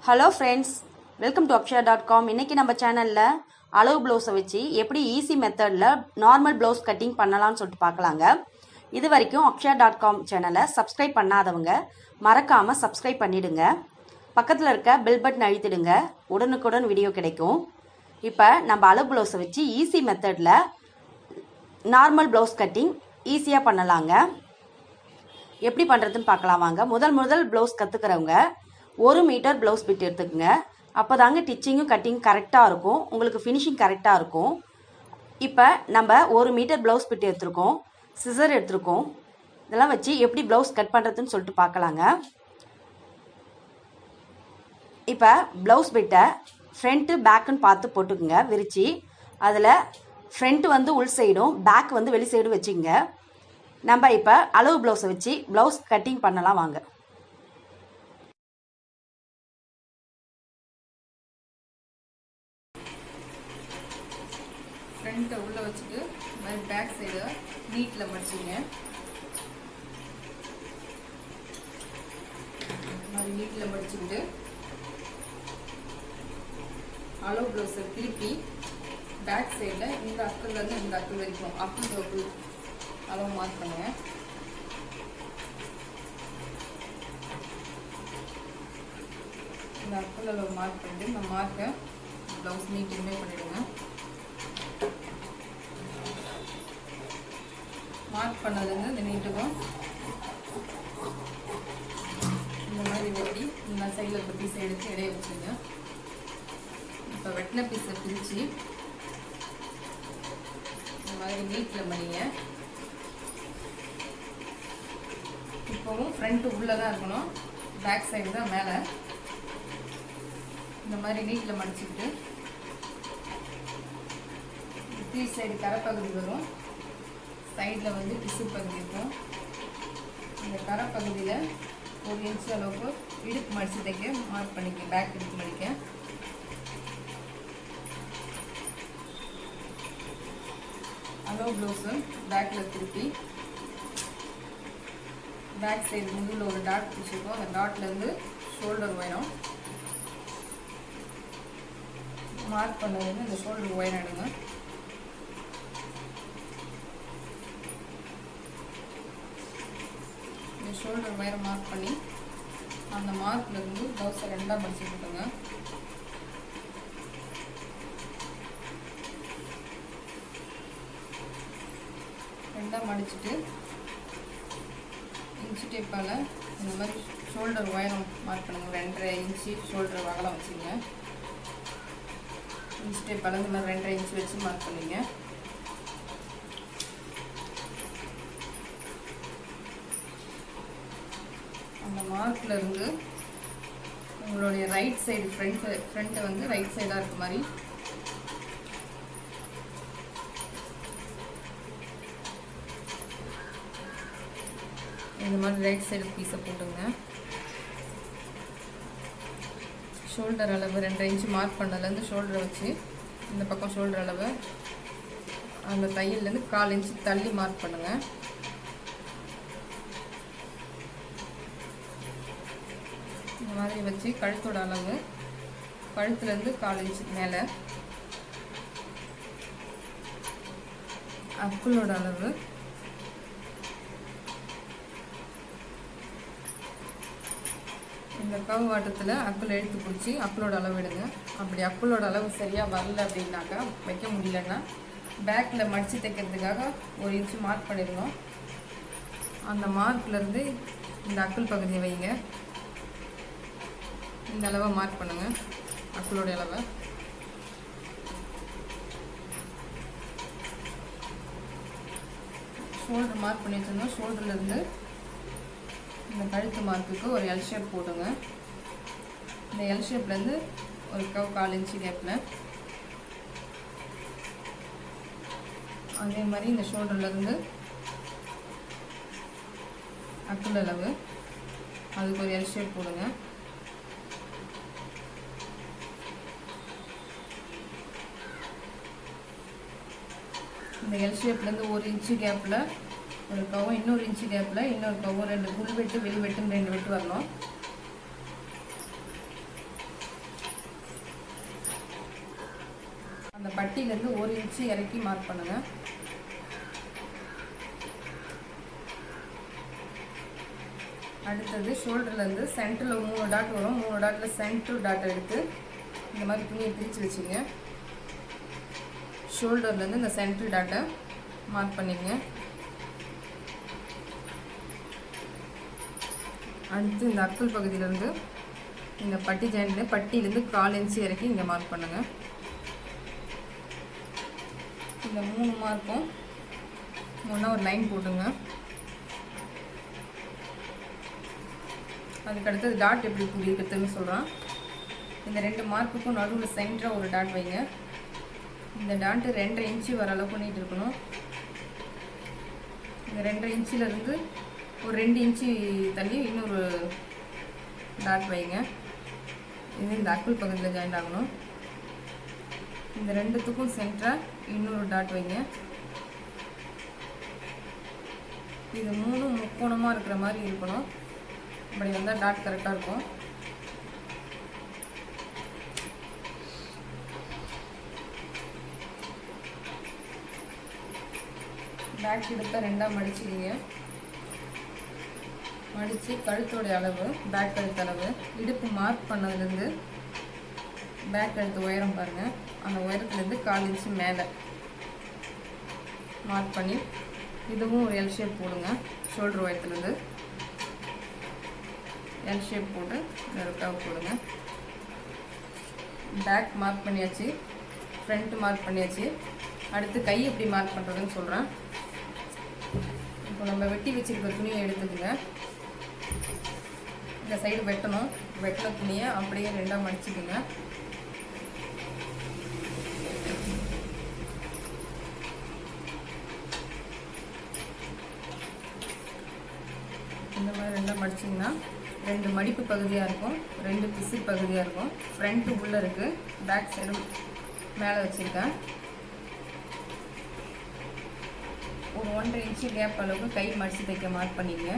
Hello friends, welcome to akshaya.com. இன்றைக்கி நம்ம சேனலில் அளவு ப்ளவுஸை வச்சு எப்படி ஈஸி மெத்தடில் நார்மல் ப்ளவுஸ் கட்டிங் பண்ணலான்னு சொல்லிட்டு பார்க்கலாங்க. இது வரைக்கும் akshaya.com சேனலை சப்ஸ்கிரைப் பண்ணாதவங்க மறக்காமல் சப்ஸ்கிரைப் பண்ணிவிடுங்க. பக்கத்தில் இருக்க பெல் பட்டன் அழுத்திடுங்க, உடனுக்குடன் வீடியோ கிடைக்கும். இப்போ நம்ம அளவு ப்ளவுஸை வச்சு ஈஸி மெத்தடில் நார்மல் ப்ளவுஸ் கட்டிங் ஈஸியாக பண்ணலாங்க. எப்படி பண்ணுறதுன்னு பார்க்கலாம் வாங்க. முதல் ப்ளவுஸ் கற்றுக்கிறவங்க 1 மீட்டர் ப்ளவுஸ் பிட் எடுத்துக்கோங்க. அப்போ தாங்க டிச்சிங்கும் கட்டிங் கரெக்டாக இருக்கும், உங்களுக்கு ஃபினிஷிங் கரெக்டாக இருக்கும். இப்போ நம்ம 1 மீட்டர் ப்ளவுஸ் பிட் எடுத்துருக்கோம், சிசர் எடுத்துருக்கோம். இதெல்லாம் வச்சு எப்படி ப்ளவுஸ் கட் பண்ணுறதுன்னு சொல்லிட்டு பார்க்கலாங்க. இப்போ ப்ளவுஸ் பிட்டை ஃப்ரண்ட்டு பேக்குன்னு பார்த்து போட்டுக்குங்க விரித்து. அதில் ஃப்ரண்ட்டு வந்து உள் சைடும் பேக் வந்து வெளி சைடும் வச்சுங்க. நம்ம இப்போ அளவு ப்ளவுஸை வச்சு ப்ளவுஸ் கட்டிங் பண்ணலாம் வாங்க. ஃப்ரண்ட்டை உள்ளே வச்சுட்டு மாதிரி பேக் சைடை நீட்டில் மடிச்சிங்க. மாதிரி நீட்டில் மடிச்சுக்கிட்டு அளவு ப்ளவுஸை திருப்பி பேக் சைடில் இந்த அக்குலேருந்து இந்த அக்கு வரைக்கும் அக்கு அளவு மார்க் பண்ணுங்க. இந்த அக்குல அளவு மார்க் பண்ணிட்டு இந்த மார்க்கை ப்ளவுஸ் நீட்டிங்குமே பண்ணிவிடுங்க. மார்க் பண்ணதுலேருந்து இந்த நீட்டுக்கும் இந்த மாதிரி வெட்டி இந்த சைடில் இருக்க பீஸை எடுத்து இடைய வச்சுங்க. இப்போ வெட்டின பீஸை பிரித்து இந்த மாதிரி நீட்டில் மடிங்க. இப்போவும் ஃப்ரண்ட்டு உள்ளே தான் இருக்கணும், பேக் சைடு தான் மேலே. இந்த மாதிரி நீட்டில் மடிச்சுக்கிட்டு பீஸ் சைடு கரைப்பகுதி வரும், சைடில் வந்து பிசு பகுதி இருக்கும். இந்த கரை பகுதியில் 1 இன்ச் அளவுக்கு இடுப்பு மடித்து தைக்க மார்க் பண்ணிக்க. பேக் இடுப்பு மடிக்க அளவு ப்ளவுஸு பேக்கில் திருப்பி பேக் சைடு முதுகில் ஒரு டாட் பிடிச்சிருக்கோம். அந்த டாட்லேருந்து ஷோல்டர் உயரம் மார்க் பண்ணது இந்த ஷோல்டர் உயரம் எடுங்க. ஷோல்டர் உயரம் மார்க் பண்ணி அந்த மார்க்லேருந்து ப்ளவுஸை 2ஆக மடிச்சு போட்டுங்க. ரெண்டாக மடிச்சுட்டு இன்ச்சு டேப்பால் இந்த மாதிரி ஷோல்டர் உயரம் மார்க் பண்ணுங்க. 2.5 இன்ச்சு ஷோல்டர் அகலம் வச்சுங்க. இன்ச்சு டேப்பால் இந்த மாதிரி 2.5 இன்ச்சு வச்சு மார்க் பண்ணிங்க. அந்த மார்க்கில் இருந்து உங்களுடைய ரைட் சைடு ஃப்ரண்ட்டை வந்து ரைட் சைடாக இருக்க மாதிரி இந்த மாதிரி ரைட் சைடு பீஸை போட்டுங்க. ஷோல்டர் அளவு 2.5 இன்ச்சு மார்க் பண்ணதுலேருந்து ஷோல்டரை வச்சு இந்த பக்கம் ஷோல்டர் அளவு அந்த தையல்லேருந்து 1/4 இன்ச்சு தள்ளி மார்க் பண்ணுங்கள். இந்த மாதிரி வச்சு கழுத்தோட அளவு கழுத்துலேருந்து 1/4 இன்ச்சுக்கு மேலே, அக்குளோட அளவு இந்த கவு வாட்டத்தில் அக்குள் எழுத்து பிடிச்சி அக்குளோட அளவு எடுங்க. அப்படி அக்குளோட அளவு சரியாக வரல அப்படின்னாக்கா, வைக்க முடியலன்னா பேக்கில் மடித்து தைக்கிறதுக்காக 1 இன்ச்சு மார்க் பண்ணிடணும். அந்த மார்க்லேருந்து இந்த அக்குள் பகுதியை வைங்க. இந்த அளவை மார்க் பண்ணுங்கள், அக்குளோட அளவை. ஷோல்டர் மார்க் பண்ணி வச்சுருந்தோம். ஷோல்டர்லேருந்து இந்த கழுத்து மார்க்குக்கு ஒரு எல் ஷேப் போடுங்க. இந்த எல் ஷேப்லேருந்து ஒரு 1/4 இன்ச்சு கேப்பில், அதே மாதிரி இந்த ஷோல்டர்லேருந்து அக்குள் அளவு அதுக்கு ஒரு எல் ஷேப் போடுங்க. இந்த எல் ஷேப்லேருந்து 1 இன்ச்சு கேப்பில் ஒரு கவும், இன்னொரு இன்ச்சு கேப்பில் இன்னொரு கவும், 2 உள் வெட்டு வெளி வெட்டுன்னு 2 வெட்டு வரணும். அந்த பட்டியிலேருந்து 1 இன்ச்சு இறக்கி மார்க் பண்ணுங்கள். அடுத்தது ஷோல்டர்லேருந்து சென்டரில் 3 டாட் வரும். 3 டாட்டில் சென்டர் டாட் எடுத்து இந்த மாதிரி துணியை பிரித்து வச்சுங்க. ஷோல்டர்லேருந்து இந்த சென்டர் டாட்டை மார்க் பண்ணிங்க. அடுத்து இந்த அக்குள் பகுதியிலேருந்து இந்த பட்டி ஜாயின்ட்ல பட்டியிலேருந்து 1/4 இன்ச்சு இறக்கி இங்கே மார்க் பண்ணுங்கள். இந்த 3 மார்க்கும் ஒன்றா ஒரு லைன் போட்டுங்க. அதுக்கடுத்தது டாட் எப்படி புரியுறதுன்னு சொல்கிறேன். இந்த 2 மார்க்குக்கும் நடுவில் சென்டராக ஒரு டாட் வைங்க. இந்த டாட்டு 2.5 இன்ச்சு வர அளவு பண்ணிகிட்டு இருக்கணும். இந்த 2.5 இன்ச்சிலேருந்து ஒரு 2 இன்ச்சு தள்ளி இன்னொரு டாட் வைங்க. இது இந்த அக்குள் பகுதியில் ஜாயின் ஆகணும். இந்த 2த்துக்கும் சென்டராக இன்னொரு டாட் வைங்க. இது 3 முக்கோணமாக இருக்கிற மாதிரி இருக்கணும். இப்படி வந்தால் டாட் கரெக்டாக இருக்கும். பேக் எடுத்த 2ஆக மடிச்சிடுங்க. மடித்து கழுத்தோடைய அளவு, பேக் கழுத்து அளவு, இடுப்பு மார்க் பண்ணதுலேருந்து பேக் கழுத்து உயரம் பாருங்கள். அந்த உயரத்துலேருந்து 1/4 இன்ச்சு மேலே மார்க் பண்ணி இதுவும் ஒரு எல் ஷேப் போடுங்க. ஷோல்டர் உயரத்துலேருந்து எல் ஷேப் போட்டு நெருக்காக போடுங்க. பேக் மார்க் பண்ணியாச்சு, ஃப்ரண்ட் மார்க் பண்ணியாச்சு. அடுத்து கை எப்படி மார்க் பண்ணுறதுன்னு சொல்கிறேன். இப்போ நம்ம வெட்டி வச்சுருக்க துணியை எடுத்துக்கோங்க. இந்த சைடு வெட்டணும். வெட்டின துணியை அப்படியே 2ஆக மடிச்சுக்குங்க. இந்த மாதிரி 2ஆக மடிச்சிங்கன்னா 2 மடிப்பு பகுதியாக இருக்கும், 2 பிசு பகுதியாக இருக்கும். ஃப்ரண்ட்டு உள்ளே இருக்குது, பேக் சைடு மேலே வச்சுருக்கேன். ஒரு 1.5 இன்ச்சு கேப் அளவுக்கு கை மடித்து தைக்க மார்க் பண்ணிங்க.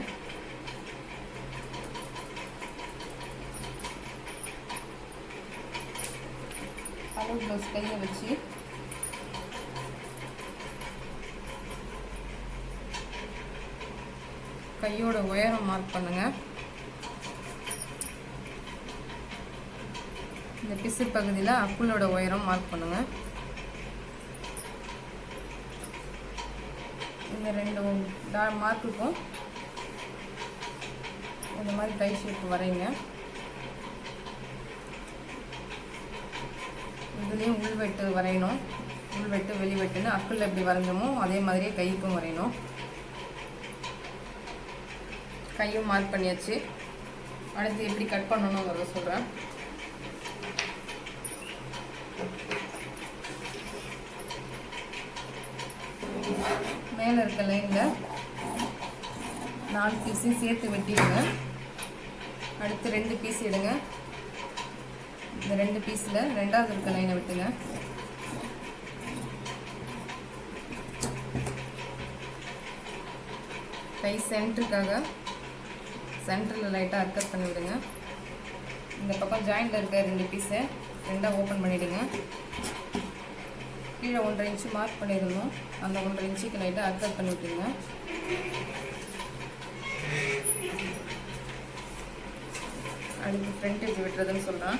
அளவு ப்ளவுஸ் கையை வச்சு கையோட உயரம் மார்க் பண்ணுங்க. இந்த பிசு பகுதியில் அக்குளோட உயரம் மார்க் பண்ணுங்க. இந்த 2 மார்க்குக்கும் இந்த மாதிரி கை ஷேப் வரைங்க. இதுலேயும் உள்வெட்டு வரையணும். உள்வெட்டு வெளிவெட்டுன்னு அக்குள்ள எப்படி வரைஞ்சோமோ அதே மாதிரியே கைக்கும் வரையணும். கையும் மார்க் பண்ணியாச்சு. அடுத்து எப்படி கட் பண்ணணுங்கிறத சொல்கிறேன். மேலே இருக்க லைனில் 4 பீஸையும் சேர்த்து வெட்டிடுங்க. அடுத்து 2 பீஸ் எடுங்க. இந்த 2 பீஸில் 2ஆவது இருக்க லைனை விட்டுங்க. கை சென்டருக்காக சென்டரில் லைட்டாக அர்க்கட் பண்ணி விடுங்க. இந்த பக்கம் ஜாயிண்டில் இருக்க 2 பீஸை 2ஆக ஓப்பன் பண்ணிவிடுங்க. கீழே 1.5 இன்ச்சு மார்க் பண்ணிடணும். அந்த 1.5 இன்ச்சுக்கு லைட்டாக அர்க்கட் பண்ணி விட்டுருங்க. அடுத்து ஃப்ரண்ட் எப்படி விட்டுறதுன்னு சொல்கிறேன்.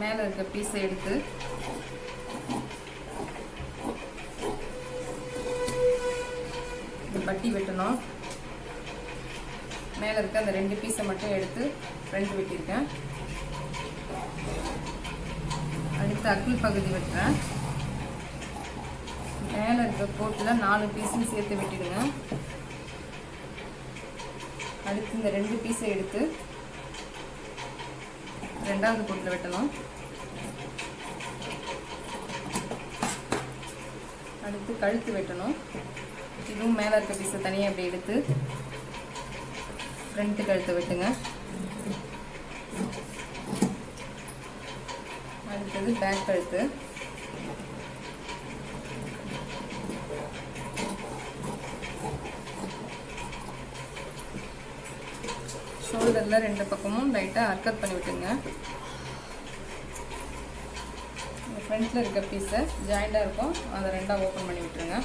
மேலே இருக்க பீஸை எடுத்து இந்த பட்டி வெட்டணும். மேலே இருக்க அந்த 2 பீஸை மட்டும் எடுத்து ஃப்ரண்ட் வெட்டியிருக்கேன். அடுத்து அக்குள் பகுதி வெட்டுறேன். மேலே இருக்க கோட்டில் 4 பீஸையும் சேர்த்து வெட்டிடுங்க. அடுத்து இந்த 2 பீஸை எடுத்து 2ஆவது கோட்டில் வெட்டணும். அடுத்து கழுத்து வெட்டணும். இதுவும் மேலே இருக்க பீஸை தனியாக அப்படி எடுத்து ஃப்ரண்ட்டு கழுத்தை வெட்டுங்க. அடுத்தது பேக் கழுத்து. ஷோல்டரில் 2 பக்கமும் லைட்டாக அர்க்கட் பண்ணி விட்டுங்க. ஃப்ரண்ட்டில் இருக்க பீஸை ஜாயிண்டாக இருக்கும் அதை ரெண்டாக ஓப்பன் பண்ணி விட்டுருங்க.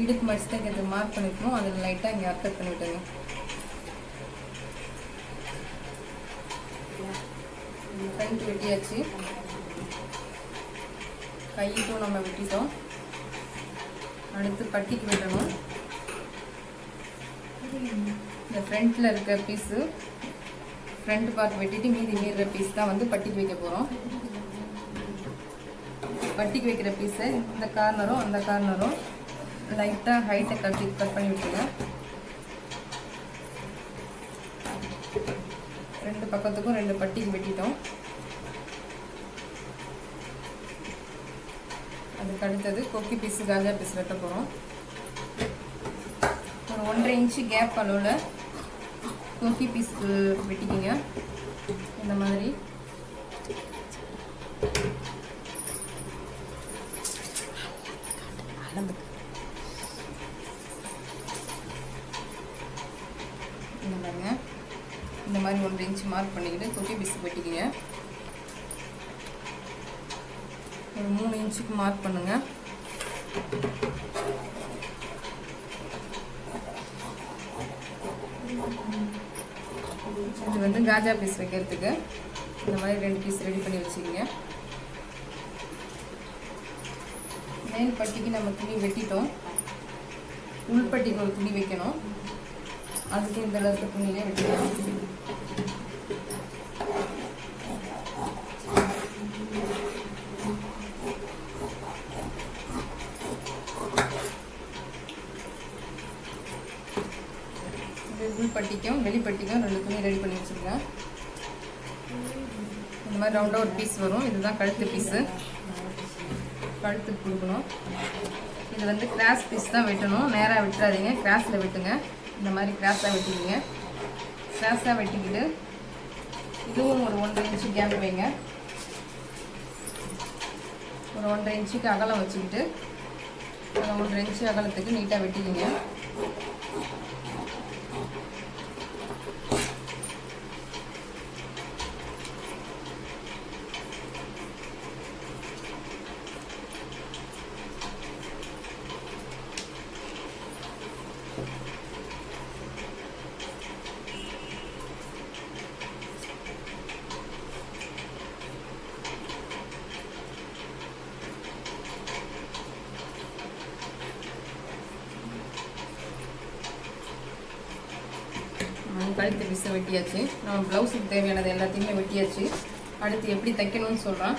இடுப்பு மடிச்சு தைக்கிறது மார்க் பண்ணிக்கணும், அதில் லைட்டாக இங்கே அர்த்தம் பண்ணி விட்டுருங்க. ஃப்ரண்ட் வெட்டியாச்சு, கையிட்டும் நம்ம வெட்டிட்டோம். அடுத்து பட்டிக்கு வெட்டணும். இந்த ஃப்ரண்ட்டில் இருக்க பீஸு ஃப்ரண்ட் பார்ட் வெட்டிட்டு மீறுற பீஸ் தான் வந்து பட்டிக்கு வைக்க போகிறோம். பட்டிக்கு வைக்கிற பீஸை இந்த கார்னரும் அந்த கார்னரும் லைட்டாக ஹைட்டை கட் பண்ணி விட்டுருங்க. ரெண்டு பக்கத்துக்கும் ரெண்டு பட்டிக்கு வெட்டிட்டோம். அதுக்கு அடுத்தது கொக்கி பீஸு காஜா பீஸ் வெட்ட போகிறோம். ஒரு 1.5 இன்ச்சு கேப் அளவில் கொக்கி பீஸுக்கு வெட்டிக்கிங்க. இந்த மாதிரி இந்த மாதிரி 1.5 இன்ச்சு மார்க் பண்ணிக்கிட்டு கொக்கி பீஸுக்கு வெட்டிக்கிங்க. ஒரு 3 இன்ச்சுக்கு மார்க் பண்ணுங்க. இது வந்து காஜா பீஸ் வைக்கிறதுக்கு இந்த மாதிரி 2 பீஸ் ரெடி பண்ணி வச்சுக்கிங்க. மேல் பட்டிக்கு நம்ம துணி வெட்டிட்டோம். உள்பட்டிக்கு ஒரு துணி வைக்கணும். அதுக்கு இந்த அளவுக்கு துணியிலே வெட்டிக்கலாம். உள்பட்டிக்கும் வெளிப்பட்டிக்கும் 2 துணி ரெடி பண்ணி வச்சுருக்கேன். இந்த மாதிரி ரவுண்டாக ஒரு பீஸ் வரும். இதுதான் கழுத்து பீஸு. கழுத்துக்கு கொடுக்கணும். இது வந்து கிராஸ் பீஸ் தான் வெட்டணும். நேராக வெட்டாதீங்க, கிராஸில் வெட்டுங்க. இந்த மாதிரி கிராஸாக வெட்டிக்கிங்க. கிராஸாக வெட்டிக்கிட்டு இதுவும் ஒரு 1.5 இன்ச்சு கேப் வைங்க. ஒரு 1.5 இன்ச்சுக்கு அகலம் வச்சுக்கிட்டு அதை 1.5 இன்ச்சு அகலத்துக்கு நீட்டாக வெட்டிக்கிங்க. கழுத்து பீஸை வெட்டியாச்சு. நம்ம ப்ளவுஸுக்கு தேவையானது எல்லாத்தையுமே வெட்டியாச்சு. அடுத்து எப்படி தைக்கணும்னு சொல்கிறேன்.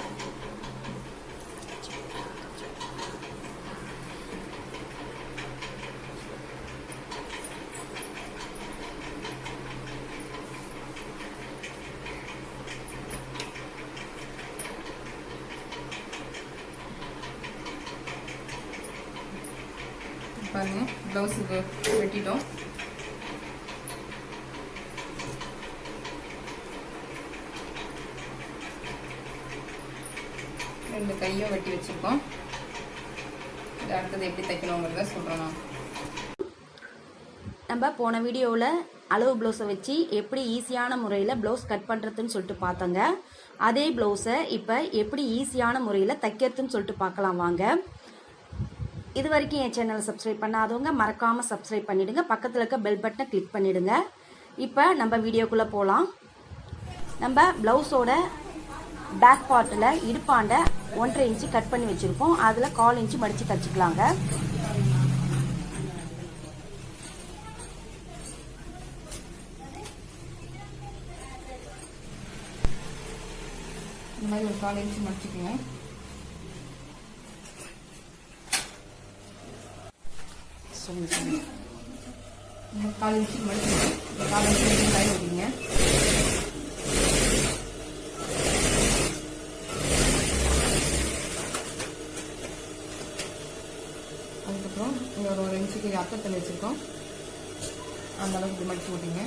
பாருங்க, ப்ளவுஸுக்கு வெட்டிட்டோம். ரெண்டு கையும் வெட்டி வச்சுருக்கோம். இது அடுத்தது எப்படி தைக்கணுங்கிறத சொல்கிறோம். நம்ம போன வீடியோவில் அளவு ப்ளவுஸை வச்சு எப்படி ஈஸியான முறையில் ப்ளவுஸ் கட் பண்ணுறதுன்னு சொல்லிட்டு பார்த்தோங்க. அதே ப்ளவுஸை இப்போ எப்படி ஈஸியான முறையில் தைக்கிறதுன்னு சொல்லிட்டு பார்க்கலாம் வாங்க. இது வரைக்கும் என் சேனலை சப்ஸ்கிரைப் பண்ணாதவங்க மறக்காமல் சப்ஸ்கிரைப் பண்ணிவிடுங்க. பக்கத்தில் இருக்க பெல் பட்டனை கிளிக் பண்ணிவிடுங்க. இப்போ நம்ம வீடியோக்குள்ளே போகலாம். நம்ம ப்ளவுஸோட பேக் பார்ட்டில் இடுப்பாண்ட 1.5 இன்ச்சு கட் பண்ணி வச்சுருக்கோம். அதில் 1/4 இன்ச்சு மடித்து தச்சுக்கலாங்க. இந்த மாதிரி ஒரு 1/4 இன்ச்சு மடிச்சுக்கோங்க. இந்த 1/4 இன்ச்சு மடிச்சுக்கோங்க. 1/4 இன்ச்சு கை வைக்கிங்க. அதுக்கப்புறம் இங்கே ஒரு 1 இன்ச்சுக்கு அக்கத்தில் வச்சுருக்கோம். அந்த அளவுக்கு மடிச்சு விட்டிங்க.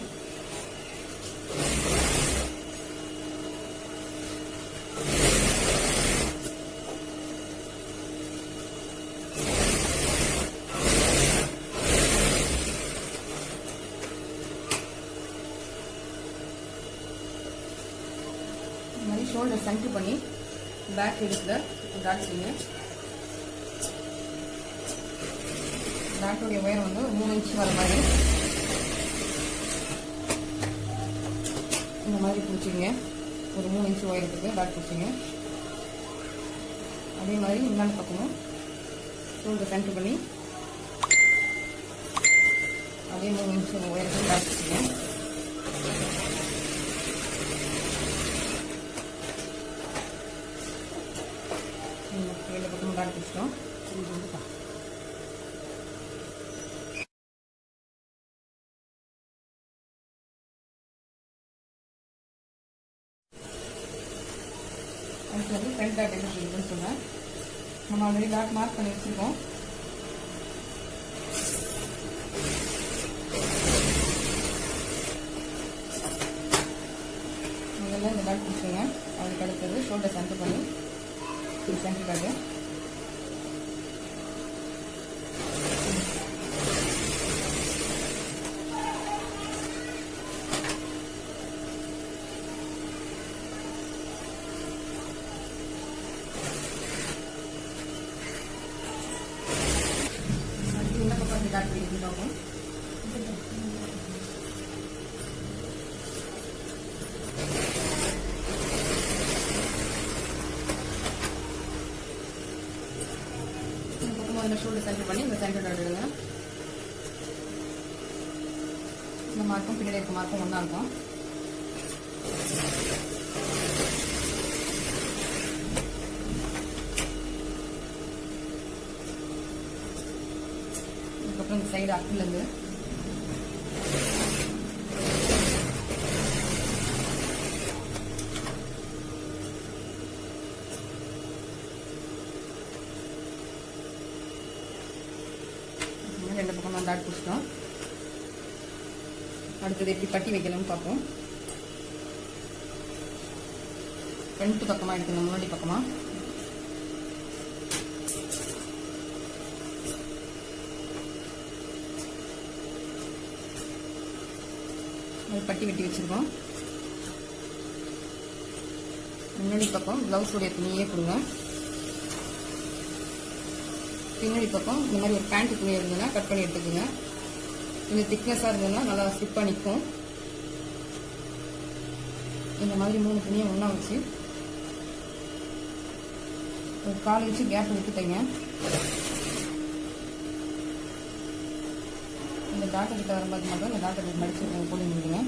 ஷோல்டர் சென்டர் பண்ணி பேக் எடுத்துல டாட் செய்யுங்க. டாட்டோடைய உயரம் வந்து 3 இன்ச் வர மாதிரி இந்த மாதிரி பிடிச்சிங்க. ஒரு 3 இன்ச் உயரத்துக்கு டாட் பிடிச்சிங்க. அதே மாதிரி இன்னொரு பக்கமும் ஷோல்டர் சென்டர் பண்ணி அதே 3 இன்ச் உயரத்துக்கு டாட் பிடிச்சிங்க. ரெண்டு பக்கமும் டாட் பிடிச்சிட்டோம். அடுத்தது ஃப்ரண்ட் டாட் எப்படி செய்யுதுன்னு சொன்னேன். நம்ம ஆல்ரெடி டாட் மார்க் பண்ணி வச்சுருக்கோம். முதல்ல இந்த டாட் பிடிச்சிங்க. அதுக்கு அடுத்தது ஷோல்டர் சென்டர் பண்ணி இது சென்டர் டாட்டு டாட் பிடிச்சி பார்ப்போம். இந்த ஷோல்டர் சென்டர் பண்ணி இந்த சென்டர் டாட் எடுங்க. இந்த மார்க்கும் பின்னாடி இருக்க மார்க்கும் ஒன்றா இருக்கும். அதுக்கப்புறம் இந்த சைடு அக்கிலேருந்து ரெண்டு பக்கம் டாட் பிடிச்சிட்டோம். அடுத்தது எப்படி பட்டி வைக்கலாம்னு பார்ப்போம். ஃப்ரண்ட் பக்கமாக எடுத்துங்க, முன்னாடி பக்கமாக பட்டி வெட்டி வச்சிருக்கோம். முன்னாடி பக்கம் பிளவுஸ் உடைய துணியே கொடுங்க. பின்னாடி பக்கம் இந்த மாதிரி ஒரு பேண்ட் துணி இருந்ததுன்னா கட் பண்ணி எடுத்துக்கோங்க. கொஞ்சம் திக்னஸாக இருந்ததுன்னா நல்லா ஸ்டிப்பாக நிற்கும். இந்த மாதிரி 3 துணியை ஒன்றா வச்சு ஒரு 4 இன்ச்சு கேப் விட்டுட்டேங்க. இந்த டாக்டர் கிட்ட வரும்போது மட்டும் இந்த டாக்டர் மடிச்சு போட்டு முடியுங்க.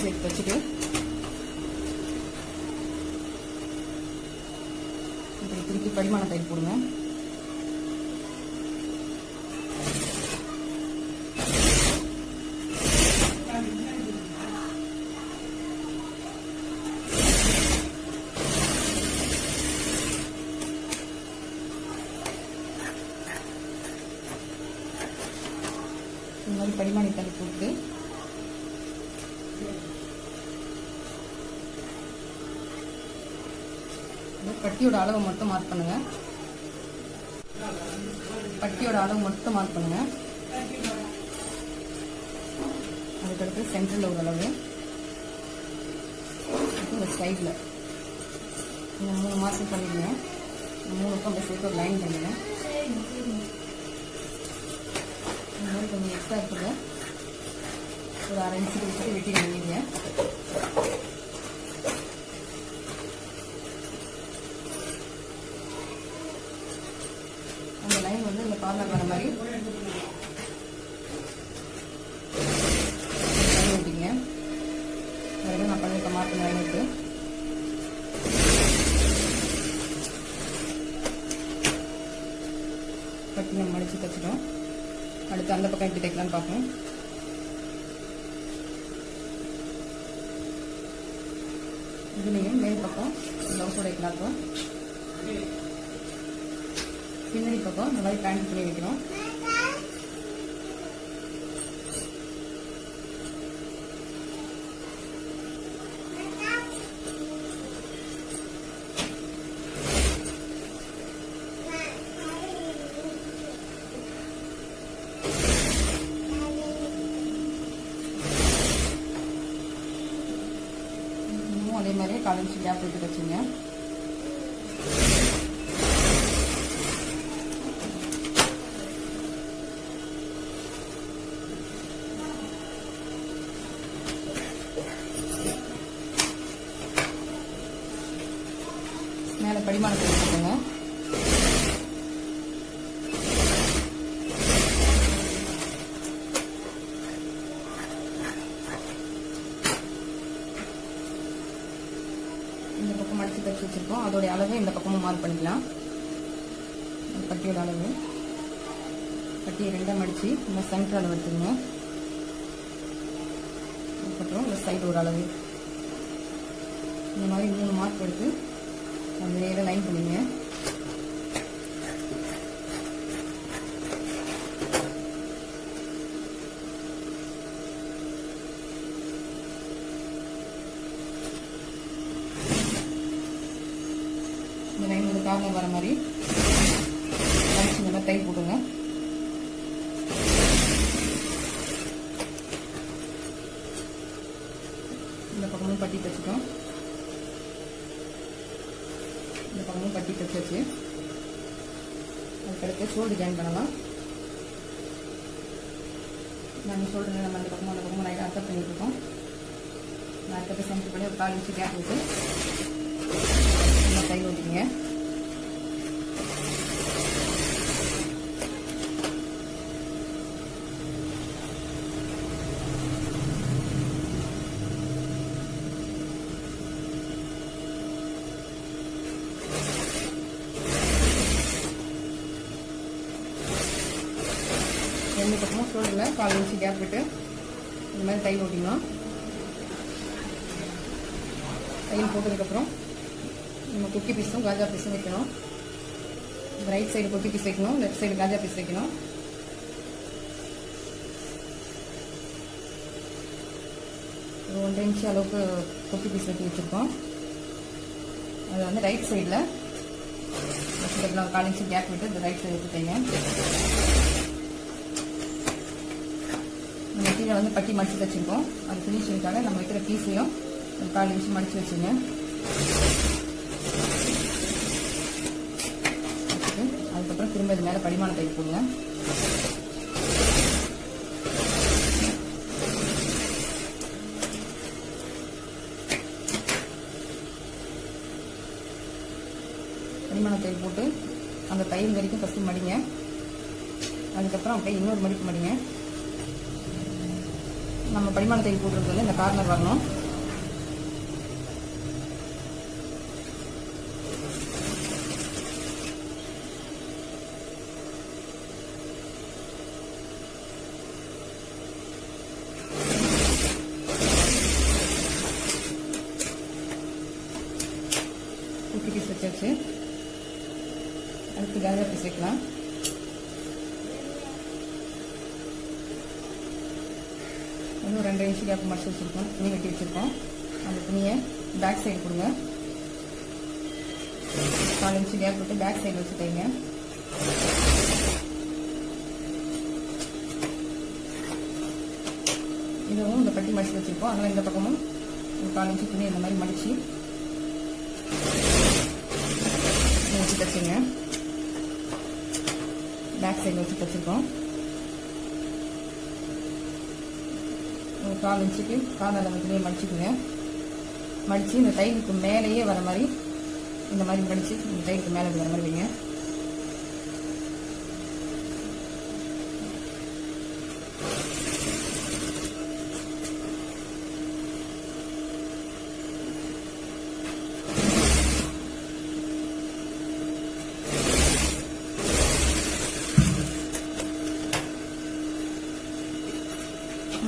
சேர்த்து வச்சுட்டு இப்படி திருப்பி படிமான தையல் போடுங்க. இந்த மாதிரி படிமான தையல் போட்டு பட்டியோட அளவு மட்டும் மார்க் பண்ணுங்க. பட்டியோட அளவு மட்டும் மார்க் பண்ணுங்க. அதுக்கடுத்து சென்டரில் ஒரு அளவு, இந்த சைடில் இந்த 3 மார்க் பண்ணிடுங்க. 3க்கும் அந்த சேர்த்து ஒரு லைன் பண்ணுங்க. இந்த மாதிரி கொஞ்சம் எக்ஸ்ட்ரா இருக்குங்க. ஒரு 1/2 இன்ச்சுக்கு வச்சுட்டு வெட்டி பண்ணிடுங்க. அந்த லைன் வந்து இந்த கார்னர் வர மாதிரி ஓட்டிங்க. வேறு நான் பண்ணிருக்க மார்க் லைன் இருக்கு. பட்டி நம்ம மடிச்சு தைச்சிட்டோம். அடுத்து அந்த பக்கம் எப்படி தைக்கலான்னு பார்ப்போம். இதுலேயும் மேல் பக்கம் ப்ளவுஸோட கிளாத்தும் பின்னாடி பக்கம் இந்த மாதிரி பேண்ட் பண்ணி வைக்கிறோம். 1/4 இன்ச் கேப் விட்டு தைச்சிங்க. மேலே படிமானத்தை வச்சுக்கோங்க. இந்த பக்கம் மடித்து தைச்சி வச்சுருக்கோம். அதோடைய அளவு இந்த பக்கமும் மார்க் பண்ணிக்கலாம். பட்டியோட அளவு பட்டியை 2 மடித்து இந்த சென்டர் அளவு எடுத்துங்க. அதுக்கப்புறம் இந்த சைடு ஒரு அளவு இந்த மாதிரி 3 மார்க் எடுத்து அந்த நேரம் லைன் பண்ணிங்க. இந்த லைன் வந்து கார்னர் வர மாதிரி லைன்ஸ் இந்த மாதிரி டைட் போட்டுங்க. இந்த பக்கமும் பட்டி தைச்சிட்டோம். இந்த பக்கமும் பட்டி தைச்சாச்சு. அதுக்கடுத்து ஷோல்டர் ஜாயின் பண்ணலாம். நாங்கள் ஷோல்டர் நம்ம அந்த பக்கமும் லைட்டாக அர்த்தம் பண்ணிட்டு இருக்கோம். நான் அதுக்கடுத்து சென்டர் பண்ணி ஒரு 4 இன்ச்சு கேப் விட்டு தையல் ஓட்டிங்க. ரெண்டு பக்கமும் ஷோல்டரில் 4 இன்ச்சு கேப் விட்டு இந்த மாதிரி தையல் ஓட்டிக்கலாம். தையல் போட்டதுக்கப்புறம் நம்ம குக்கி பீஸும் காஜா பீஸும் வைக்கணும். ரைட் சைடு குக்கி பீஸ் வைக்கணும், லெஃப்ட் சைடு காஜா பீஸ் வைக்கணும். ஒரு 1.5 இன்ச்சு அளவுக்கு குக்கி பீஸ் வெட்டி வச்சுருக்கோம். அதை வந்து ரைட் சைடில் 4 இன்ச்சு கேப் விட்டு இந்த ரைட் சைடு எடுத்துட்டீங்க. நம்ம கீழே வந்து பட்டி மடித்து வச்சுருக்கோம். அது ஃபினிஷிங்காக நம்ம வைக்கிற பீஸையும் 4 இன்ச்சு மடித்து வச்சுங்க. அதுக்கப்புறம் திரும்ப இது மேலே படிமான தையல் போடுங்க. படிமான தையல் போட்டு அந்த தையல் வரைக்கும் ஃபஸ்ட்டு மடிங்க. அதுக்கப்புறம் அப்படியே இன்னொரு மடிப்பு மடிங்க. நம்ம படிமான தையல் போட்டுறது வந்து இந்த கார்னர் வரணும். குட்டி பீஸ் வச்சாச்சு. அடுத்து காஜா பீஸ் வைக்கலாம். இன்னும் 2 இன்ச்சு கேப் மடிச்சு வச்சுருக்கோம். துணி வெட்டி வச்சுருக்கோம். அந்த துணியை பேக் சைடு கொடுங்க. 4 இன்ச்சு கேப் விட்டு பேக் சைடு வச்சு தைங்க. இதுவும் இந்த பட்டி மடிச்சு வச்சுருக்கோம். அதனால் இந்த பக்கமும் ஒரு 4 இன்ச்சு துணி இந்த மாதிரி மடித்து வச்சு தைச்சிங்க. பேக் சைடில் வச்சு தைச்சிருக்கோம். ஒரு 4 இன்ச்சுக்கு கார்னர் அந்த துணியை மடிச்சுக்குங்க. மடித்து இந்த தையலுக்கு மேலேயே வர மாதிரி இந்த மாதிரி மடித்து இந்த தையலுக்கு மேலே வர மாதிரி வைங்க.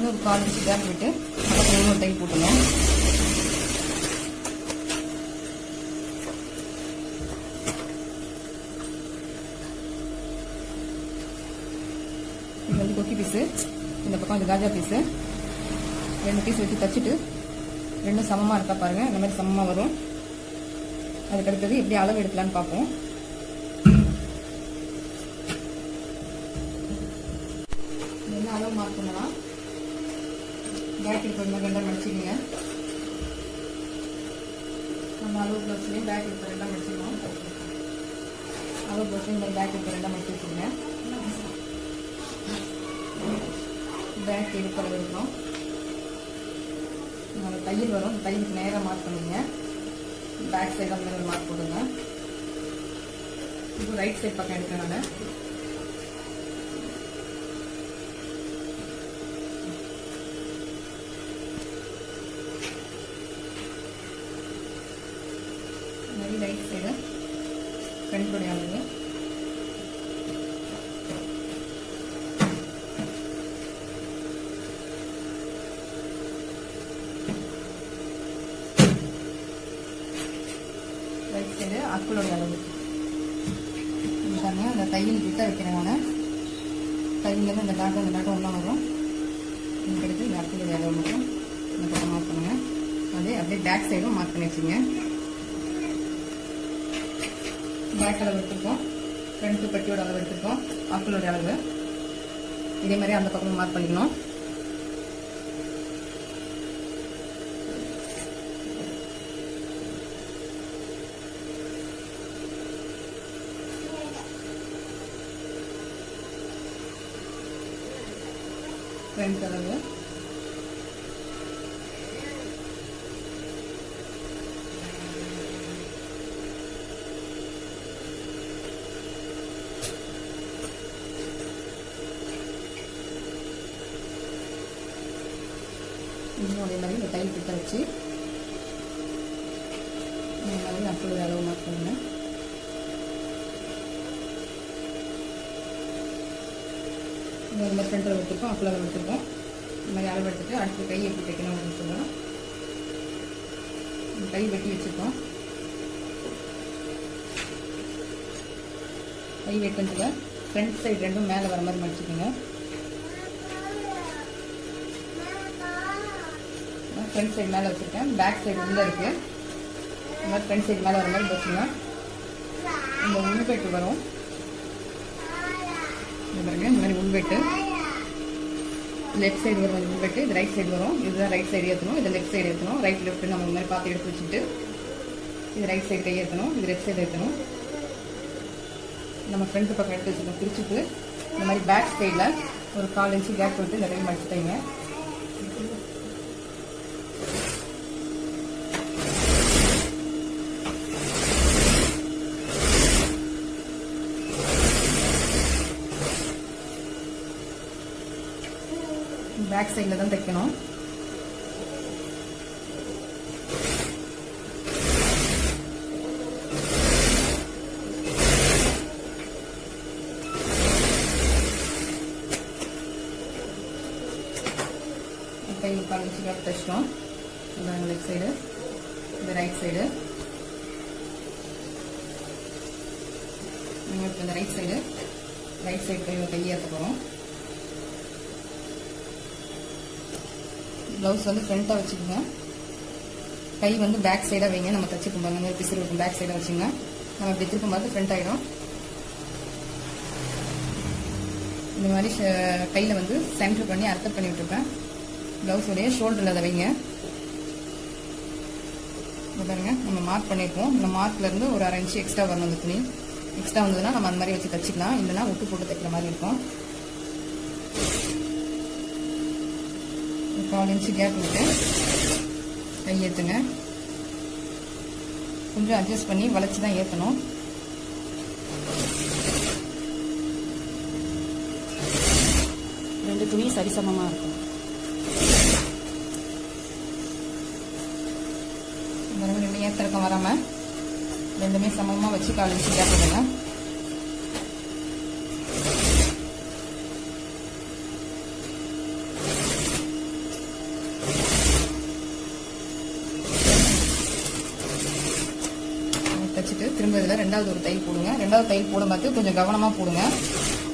இன்னொரு 4 இன்ச்சு கேப் விட்டு பக்கத்தில் இன்னொரு தையல் போட்டுங்க. இது வந்து கொக்கி பீஸு, இந்த பக்கம் இது காஜா பீஸு. 2 பீஸ் வச்சு தைச்சிட்டு 2 சமமாக இருக்கா பாருங்கள். இந்த மாதிரி சமமாக வரும். அதுக்கு அடுத்தது எப்படி அளவு எடுக்கலான்னு பார்ப்போம். என்ன அளவு மார்க் பண்ணலாம். ஜாக்கெட் கொஞ்சம் 2 மடிச்சிக்கங்க. அளவு ப்ளவுஸ்லேயும் பேக் இப்போ ரெண்டாக முடிச்சிடணும். அளவு ப்ளவுஸ்லேயும் இந்த பேக் இப்போ ரெண்டாக முடிச்சு வச்சுருங்க. பேக் எடுப்பளவு இருக்கணும். நம்ம தையல் வரும், தையலுக்கு நேராக மார்க் பண்ணுங்க. பேக் சைடு அந்த மாதிரி மார்க் போடுங்க. இப்போ ரைட் சைட் பக்கம் எடுக்கிறேன் நான். ரைட் சைடு ஃப்ரண்ட்டுடைய அளவு ரைட் சைடு அக்குளுடைய அளவு அந்த தையல் கிட்ட வைக்கிறேன் நான். தையிலேருந்து இந்த டாட்டம் ஒன்றா வரும். இதுக்கு இந்த அக்குளுடைய அளவு மட்டும் இந்த பக்கம் மார்க் பண்ணுங்க. அப்படியே பேக் சைடும் மார்க் பண்ணி வச்சுங்க. பேக் அளவு எடுத்துருக்கோம், ஃப்ரண்ட்டு பட்டியோட அளவு எடுத்துருக்கோம், அக்குளோட அளவு இதே மாதிரி அந்த பக்கம் மார்க் பண்ணிக்கணும். ஃப்ரண்ட் அளவு இன்னும் அதே மாதிரி இந்த தையல் கிட்ட வச்சு இந்த மாதிரி அக்குளுடைய அளவு மார்க் பண்ணுங்க. இந்த மாதிரி ஃப்ரண்ட் அளவு எடுத்துருக்கோம், அக்குள் அளவு எடுத்துருக்கோம். இந்த மாதிரி அளவு எடுத்துட்டு அடுத்து கை எப்படி தைக்கணும் அப்படின்னு சொல்லலாம். கை வெட்டி வச்சுருக்கோம். கை வெட்டுறதுல ஃப்ரண்ட் சைடு ரெண்டும் மேலே வர மாதிரி மடிச்சுக்கோங்க. ஃப்ரண்ட் சைடு மேலே வச்சுருக்கேன், பேக் சைடு உள்ளே இருக்குது. இந்த மாதிரி ஃப்ரண்ட் சைடு மேலே வர மாதிரி வச்சுங்க. இந்த உள்வெட்டு வரும், இந்த பாருங்க இந்த மாதிரி உள்வெட்டு. லெஃப்ட் சைடு வரும் இந்த உள்வெட்டு, இது ரைட் சைடு வரும். இதுதான் ரைட் சைடு ஏற்றணும், இது லெஃப்ட் சைடு ஏற்றணும். ரைட் லெஃப்ட் நம்ம இந்த மாதிரி பார்த்து எடுத்து வச்சுட்டு இது ரைட் சைடு கை ஏற்றணும், இது லெஃப்ட் சைடு ஏற்றணும். நம்ம ஃப்ரண்ட் பக்கம் எடுத்து வச்சுக்கணும். பிரிச்சுட்டு இந்த மாதிரி பேக் சைடில் ஒரு 4 இன்ச்சு கேப் விட்டு இந்த டைம் மடிச்சுட்டீங்க. பேக் சைடில் தான் தைக்கணும். கை 4 இன்ச்சு கேப் தைச்சிட்டோம். இதான் லெஃப்ட் சைடு, இந்த ரைட் சைடு. இந்த ரைட் சைடு கையை ஏற்ற போகிறோம். ப்ளவுஸ் வந்து ஃப்ரண்ட்டாக வச்சுக்கோங்க. கை வந்து பேக் சைடாக வைங்க. நம்ம தைச்சிக்கும் பாருங்க, இந்த பிசிறு இருக்கும், பேக் சைடாக வச்சுங்க. நம்ம இப்படி திருக்கும் போது ஃப்ரண்ட் ஆகிடும். இந்த மாதிரி கையில் வந்து சென்டர் பண்ணி அர்த்தம் பண்ணி விட்டுருப்பேன். ப்ளவுஸோடைய ஷோல்டரில் அதை வைங்க. பாருங்க நம்ம மார்க் பண்ணியிருக்கோம். இந்த மார்க்லேருந்து ஒரு 1/2 இன்ச்சு எக்ஸ்ட்ரா வரணும். அந்த துணி எக்ஸ்ட்ரா வந்ததுன்னா நம்ம அந்த மாதிரி வச்சு தைச்சிக்கலாம். இல்லைன்னா ஒட்டு போட்டு தைக்கிற மாதிரி இருக்கும். 4 இன்ச்சு கேப் விட்டு கை ஏற்றுங்க. கொஞ்சம் அட்ஜஸ்ட் பண்ணி வளைச்சி தான் ஏற்றணும். ரெண்டு துணி சரிசமமாக இருக்கும். ரெண்டு ஏற்றிறக்கம் வராமல் ரெண்டுமே சமமாக வச்சு 4 இன்ச்சு கேப் விடுங்க. தைச்சிட்டு திரும்ப இதில் ரெண்டாவது ஒரு தையல் போடுங்க. ரெண்டாவது தையல் போடும் பார்த்து கொஞ்சம் கவனமாக போடுங்க.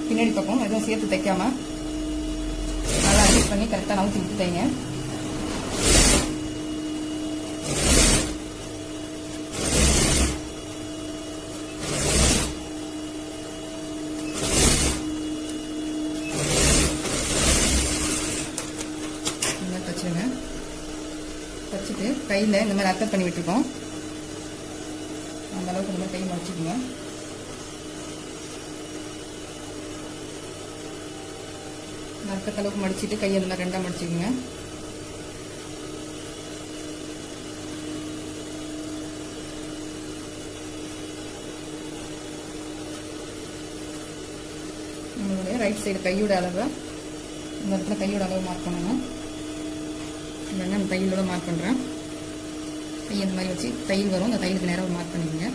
பின்னாடி பக்கம் எதுவும் சேர்த்து தைக்காம நல்லா அட்ஜஸ்ட் பண்ணி கரெக்டாக நவுத்தி விட்டு தைங்க. தைச்சிருங்க. தைச்சிட்டு கையில் இந்த மாதிரி அர்த்தம் பண்ணி விட்டுருக்கோம். அளவுக்கு இந்த மாதிரி கை மடிச்சுக்கோங்க. நறுக்கத்த அளவுக்கு மடிச்சுட்டு கையை இந்த மாதிரி 2ஆக மடிச்சுக்கோங்க. நம்மளுடைய ரைட் சைடு கையோட அளவை இந்த இடத்துல கையோட அளவு மார்க் பண்ணணும். இல்லைன்னா அந்த தையலோட மார்க் பண்ணுறேன். கை இந்த மாதிரி வச்சு தையல் வரும், அந்த தையலுக்கு நேராக மார்க் பண்ணிக்கோங்க.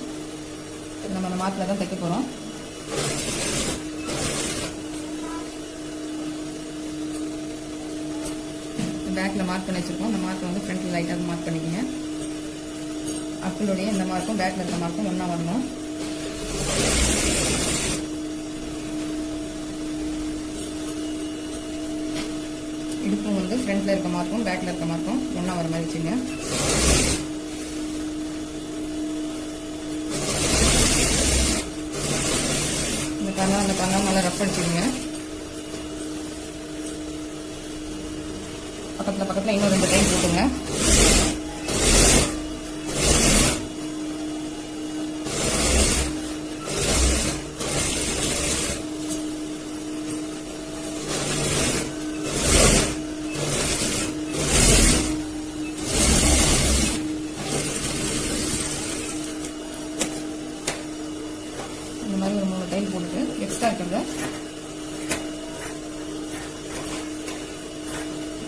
நம்ம அந்த மார்க்கில் தான் தைக்க போகிறோம். பேக்கில் மார்க் பண்ணி வச்சுருக்கோம். அந்த மார்க்கை வந்து ஃப்ரண்ட்டில் லைட்டாக மார்க் பண்ணிக்கோங்க. அப்பிளுடைய இந்த மார்க்கும் பேக்கில் இருக்க மார்க்கும் ஒன்றா வரணும். இடுப்பும் வந்து ஃப்ரண்ட்டில் இருக்க மார்க்கும் பேக்கில் இருக்க மார்க்கும் ஒன்றா வர மாதிரி வச்சுங்க. இந்த கண்ணா நல்லா ரஃப் அடிச்சுடுங்க. பக்கத்தில் இன்னும் 2 டைம் போட்டுங்க. இந்த மாதிரி ஒரு 3 டைம் போட்டுட்டு எக்ஸ்ட்ரா இருக்கிறத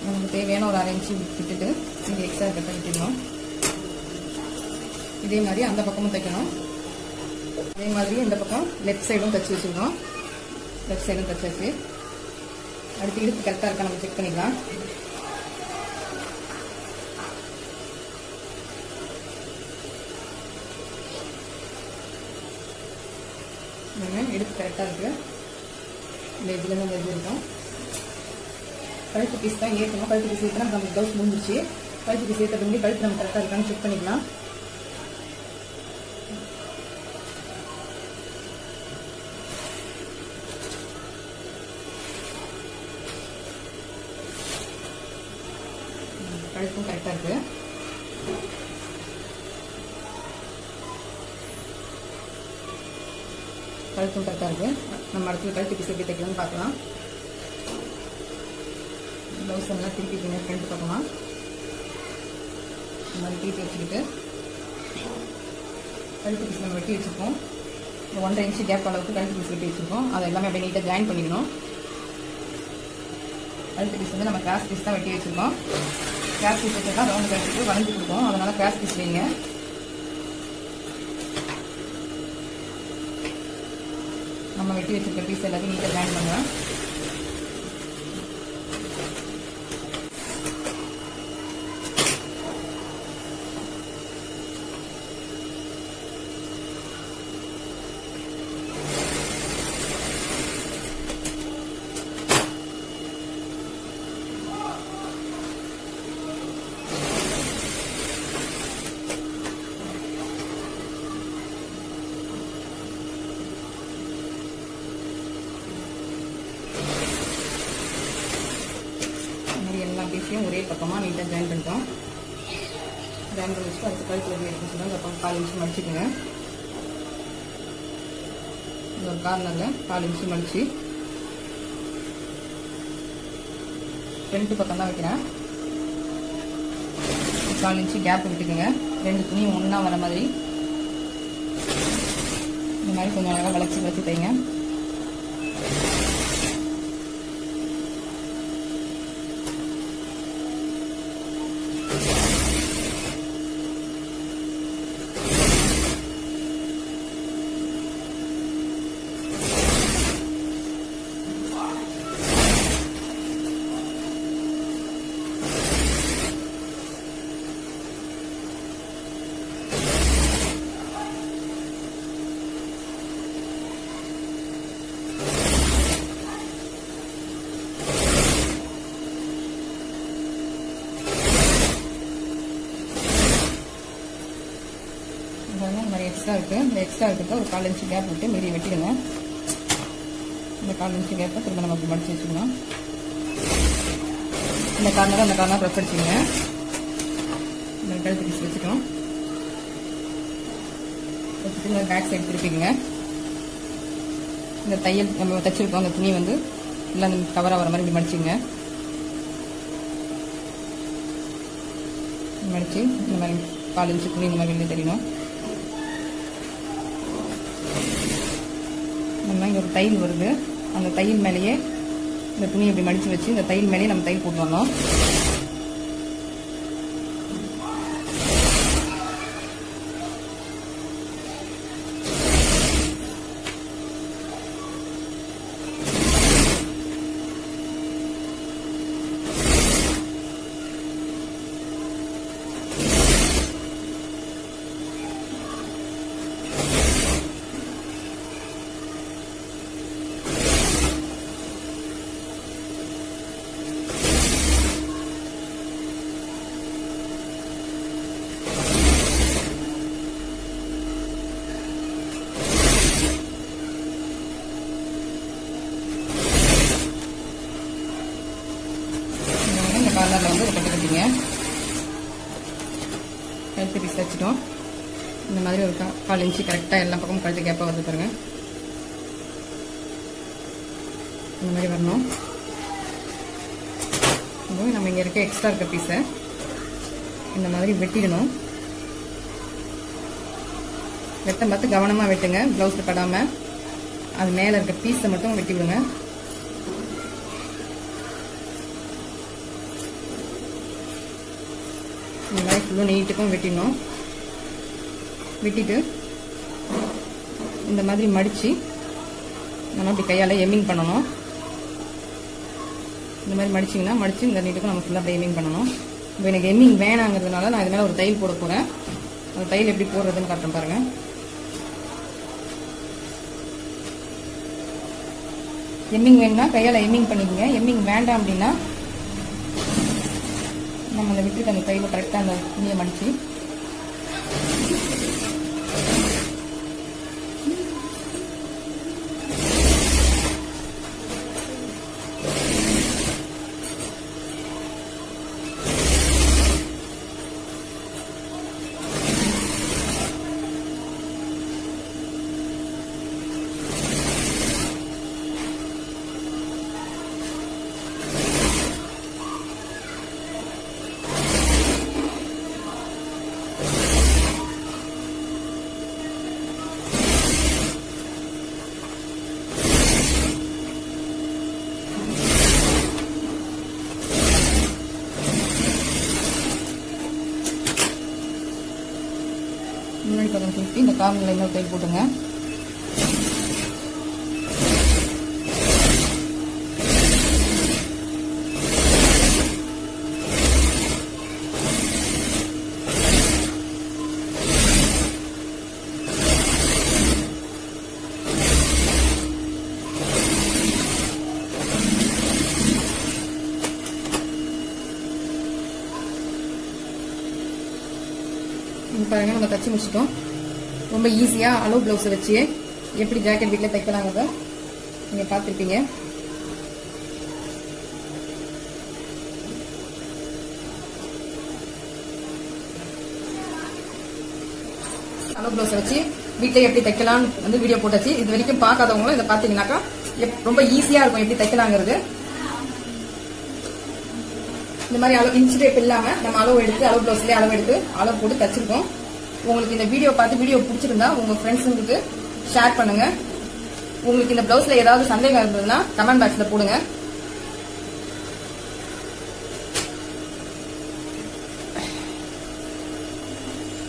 நமக்கு தேவையான ஒரு 1/2 இன்ச்சு விட்டுட்டு இது எக்ஸ்ட்ரா இருக்கிறத விட்டுடணும். இதே மாதிரி அந்த பக்கமும் தைக்கணும். அதே மாதிரி இந்த பக்கம் லெஃப்ட் சைடும் தைச்சி வச்சுருக்கோம். லெஃப்ட் சைடும் தைச்சாச்சு. அடுத்து இடுப்பு கரெக்டாக இருக்கா நம்ம செக் பண்ணிக்கலாம். இடுப்பு கரெக்டாக இருக்குது. இந்த இதுலேருந்து இந்த இது இருக்கும். கழுத்து பீஸ் தான் ஏற்றணும். கழுத்து பீஸ் ஏற்றினா நமக்கு ப்ளவுஸ் முடிஞ்சிச்சு. கழுத்து பீஸ் ஏற்றது முடியும். கழுத்து நம்ம கரெக்டாக இருக்கான்னு செக் பண்ணிக்கலாம். கழுத்தும் கரெக்டாக இருக்குது. கழுத்தும் கரெக்டாக இருக்குது. நம்ம அடுத்து கழுத்து பீஸ் எப்படி தைக்கலாம்னு பார்க்கலாம். ப்ளவுஸ் எல்லாம் திருப்பிக்கிங்க ஃப்ரண்ட் பக்கமாக. இந்த மாதிரி திருப்பி வச்சுக்கிட்டு கழுத்து பீஸ் நம்ம வெட்டி வச்சுருக்கோம். ஒரு 1.5 இன்ச்சு கேப் அளவுக்கு கழுத்து பீஸ் வெட்டி வச்சுருக்கோம். அதை எல்லாமே அப்படியே நீட்டாக ஜாயின் பண்ணிக்கணும். கழுத்து பீஸ் வந்து நம்ம கிராஸ் பீஸ் தான் வெட்டி வச்சுருக்கோம். கிராஸ் பீஸ் வச்சுருக்கா ரவுண்டு கழுத்துக்கு வளைஞ்சு கொடுக்கும். அதனால் கிராஸ் பீஸ் வைங்க. நம்ம வெட்டி வச்சுருக்க பீஸ் எல்லாத்தையும் நீட்டாக ஜாயின் பண்ணுவேன். எல்லா பீஸையும் ஒரே பக்கமாக நீட்டாக ஜாயின் பண்ணிட்டோம். ஜாயின் பண்ணி வச்சுட்டு அடுத்த கழுத்தில் எப்படி இருக்குன்னு சொன்னால் இந்த பக்கம் 4 இன்ச்சு மடிச்சுக்குங்க. இந்த ஒரு கார்னரில் 4 இன்ச்சு மடித்து ஃப்ரண்ட் பக்கம் தான் வைக்கிறேன். 4 இன்ச்சு கேப் விட்டுக்குங்க. 2 துணியும் ஒன்றா வர மாதிரி இந்த மாதிரி கொஞ்சம் அழகாக வளைச்சி தைங்க. இந்த மாதிரி எக்ஸ்ட்ரா இருக்குது. இந்த எக்ஸ்ட்ரா இருக்கிறத ஒரு 4 இன்ச்சு கேப் விட்டு மீதி வெட்டிடுங்க. இந்த 4 இன்ச்சு கேப்பை திரும்ப நம்ம மடிச்சு வச்சுக்கணும். இந்த கார்னரை அந்த கார்னர் ப்ரெஸ் அடிச்சுங்க. இந்த கழுத்து பீஸ் வச்சுட்டோம். வச்சுட்டு இந்த பேக் சைடு திருப்பிங்க. இந்த தையல் நம்ம தைச்சிருக்கோம் அந்த துணி வந்து எல்லாம் கவர் ஆகிற மாதிரி இப்படி மடிச்சுங்க. மடிச்சு இந்த மாதிரி 4 இன்ச்சு துணி இந்த மாதிரி வெளியே தெரியணும். நம்ம இங்கே ஒரு தையல் வருது, அந்த தையல் மேலேயே இந்த துணி இப்படி மடித்து வச்சு இந்த தையல் மேலேயே நம்ம தையல் போட்டு வரணும். கார்னரில் வந்து ஒரு கட்டு கட்டிங்க. கழுத்து பீஸ் தைச்சிட்டோம். இந்த மாதிரி ஒரு 4 இன்ச்சு கரெக்டாக எல்லா பக்கமும் கழுத்து கேப்பாக வந்து பாருங்க. இந்த மாதிரி வரணும். நம்ம இங்கே இருக்க எக்ஸ்ட்ரா இருக்க பீஸை இந்த மாதிரி வெட்டிடணும். வெட்டம் பார்த்து கவனமாக வெட்டுங்க, ப்ளவுஸில் படாமல். அது மேலே இருக்க பீஸை மட்டும் வெட்டி விடுங்க. இந்த மாதிரி ஃபுல்லும் நீட்டுக்கும் வெட்டிடணும். வெட்டிட்டு இந்த மாதிரி மடித்து நம்ம அப்படி கையால் எம்மிங் பண்ணணும். இந்த மாதிரி மடிச்சிங்கன்னா மடித்து இந்த நீட்டுக்கும் நம்ம ஃபுல்லாக அப்படி எம்மிங் பண்ணணும். இப்போ எனக்கு எம்மிங் வேணாங்கிறதுனால நான் இது மேலே ஒரு தையல் போட போகிறேன். அந்த தையல் எப்படி போடுறதுன்னு காட்டுறேன் பாருங்கள். எம்மிங் வேணும்னா கையால் எம்மிங் பண்ணிக்கோங்க. எம்மிங் வேண்டாம் அப்படின்னா நம்ம அதை விட்டுட்டு அந்த கையில் கரெக்டாக அந்த துணியை மடித்து முன்னாடி பக்கம் திருப்பி இந்த கார்னரில் இன்னொரு தையல் போட்டுங்க. பாருங்க, நம்ம தச்சு முடிச்சிட்டோம். ரொம்ப ஈஸியாக அளவு ப்ளவுஸை வச்சு எப்படி ஜாக்கெட் வீட்டில் தைக்கலாங்கிறத நீங்கள் பார்த்துருப்பீங்க. அளவு ப்ளவுஸை வச்சு வீட்டில் எப்படி தைக்கலாம்னு வந்து வீடியோ போட்டாச்சு. இது வரைக்கும் பார்க்காதவங்களும் இதை பார்த்தீங்கன்னாக்கா ரொம்ப ஈஸியாக இருக்கும் எப்படி தைக்கலாங்கிறது. இந்த மாதிரி அளவு இன்ச் டேப் இல்லாமல் நம்ம அளவு எடுத்து அளவு ப்ளவுஸ்லேயே அளவு எடுத்து அளவு போட்டு தச்சிருக்கோம். உங்களுக்கு இந்த வீடியோ பார்த்து வீடியோ பிடிச்சிருந்தா உங்கள் ஃப்ரெண்ட்ஸுங்களுக்கு ஷேர் பண்ணுங்க. உங்களுக்கு இந்த ப்ளவுஸில் ஏதாவது சந்தேகம் இருந்ததுன்னா கமெண்ட் பாக்ஸில் போடுங்க.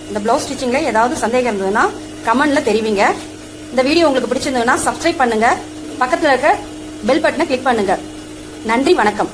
இந்த ப்ளவுஸ் ஸ்டிச்சிங்கில் ஏதாவது சந்தேகம் இருந்ததுன்னா கமெண்ட்ல தெரிவிங்க. இந்த வீடியோ உங்களுக்கு பிடிச்சிருந்ததுன்னா சப்ஸ்கிரைப் பண்ணுங்க, பக்கத்தில் இருக்க பெல் பட்டனை கிளிக் பண்ணுங்க. நன்றி, வணக்கம்.